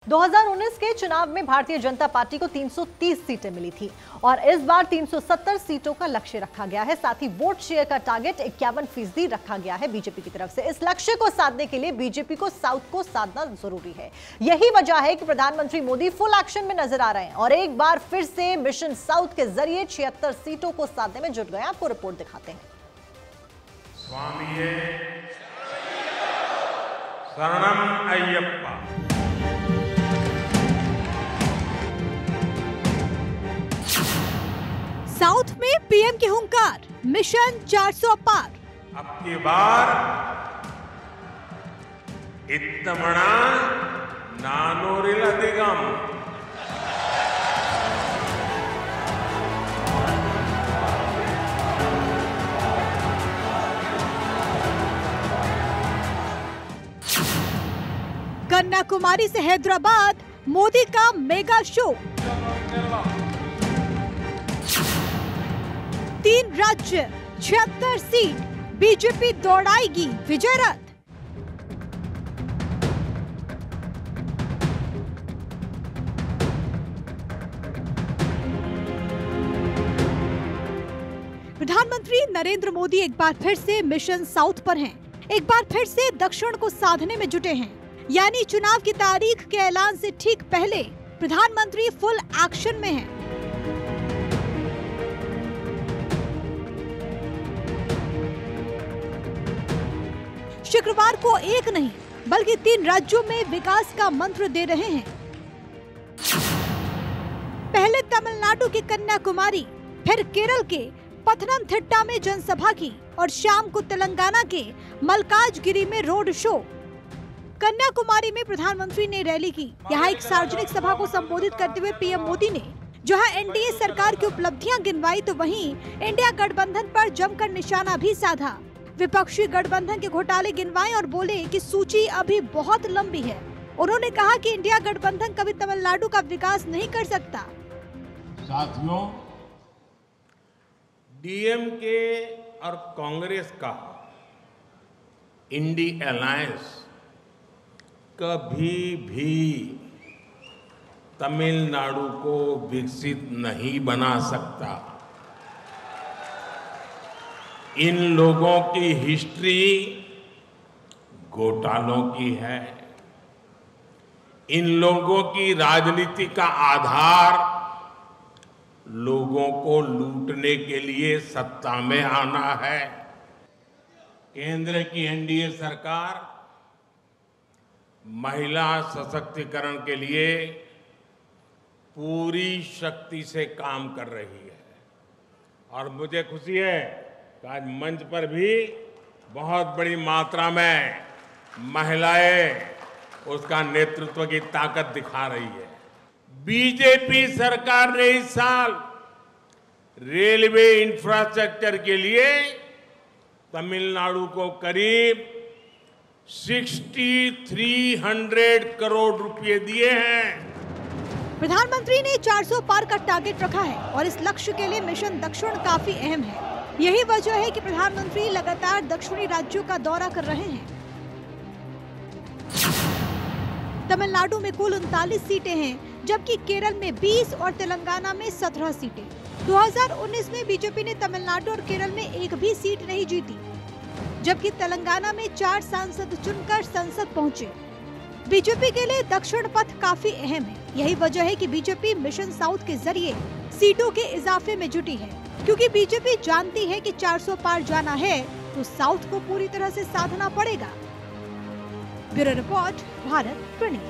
2019 के चुनाव में भारतीय जनता पार्टी को 330 सीटें मिली थी और इस बार 370 सीटों का लक्ष्य रखा गया है। साथ ही वोट शेयर का टारगेट 51% रखा गया है बीजेपी की तरफ से। इस लक्ष्य को साधने के लिए बीजेपी को साउथ को साधना जरूरी है। यही वजह है कि प्रधानमंत्री मोदी फुल एक्शन में नजर आ रहे हैं और एक बार फिर से मिशन साउथ के जरिए 76 सीटों को साधने में जुट गए। आपको रिपोर्ट दिखाते हैं। स्वामी शरणम अय्यप्पा। साउथ में पीएम की हुंकार, मिशन 400 पार। अब की बार इत्तमणा नानोरिलधिगम। कन्याकुमारी से हैदराबाद, मोदी का मेगा शो। 3 राज्य, 76 सीट, बीजेपी दौड़ाएगी विजय रथ। प्रधानमंत्री नरेंद्र मोदी एक बार फिर से मिशन साउथ पर हैं। एक बार फिर से दक्षिण को साधने में जुटे हैं। यानी चुनाव की तारीख के ऐलान से ठीक पहले प्रधानमंत्री फुल एक्शन में हैं। शुक्रवार को एक नहीं बल्कि 3 राज्यों में विकास का मंत्र दे रहे हैं। पहले तमिलनाडु की कन्याकुमारी, फिर केरल के पथनमथिट्टा में जनसभा की और शाम को तेलंगाना के मल्काजगिरी में रोड शो। कन्याकुमारी में प्रधानमंत्री ने रैली की। यहाँ एक सार्वजनिक सभा को संबोधित करते हुए पीएम मोदी ने जहाँ एनडीए सरकार की उपलब्धियां गिनवाई तो वहीं इंडिया गठबंधन पर जमकर निशाना भी साधा। विपक्षी गठबंधन के घोटाले गिनवाए और बोले कि सूची अभी बहुत लंबी है। उन्होंने कहा कि इंडिया गठबंधन कभी तमिलनाडु का विकास नहीं कर सकता। साथियों, डीएमके और कांग्रेस का इंडी अलायंस कभी भी तमिलनाडु को विकसित नहीं बना सकता। इन लोगों की हिस्ट्री घोटालों की है। इन लोगों की राजनीति का आधार लोगों को लूटने के लिए सत्ता में आना है। केंद्र की एनडीए सरकार महिला सशक्तिकरण के लिए पूरी शक्ति से काम कर रही है और मुझे खुशी है कि आज मंच पर भी बहुत बड़ी मात्रा में महिलाएं उसका नेतृत्व की ताकत दिखा रही है। बीजेपी सरकार ने इस साल रेलवे इंफ्रास्ट्रक्चर के लिए तमिलनाडु को करीब 6300 करोड़ रुपए दिए हैं। प्रधानमंत्री ने 400 पार का टारगेट रखा है और इस लक्ष्य के लिए मिशन दक्षिण काफी अहम है। यही वजह है कि प्रधानमंत्री लगातार दक्षिणी राज्यों का दौरा कर रहे हैं। तमिलनाडु में कुल 39 सीटें हैं, जबकि केरल में 20 और तेलंगाना में 17 सीटें। 2019 में बीजेपी ने तमिलनाडु और केरल में एक भी सीट नहीं जीती, जबकि तेलंगाना में 4 सांसद चुनकर संसद पहुंचे। बीजेपी के लिए दक्षिण पथ काफी अहम है। यही वजह है कि बीजेपी मिशन साउथ के जरिए सीटों के इजाफे में जुटी है, क्योंकि बीजेपी जानती है कि 400 पार जाना है तो साउथ को पूरी तरह से साधना पड़ेगा। Bureau report, Bharat 24।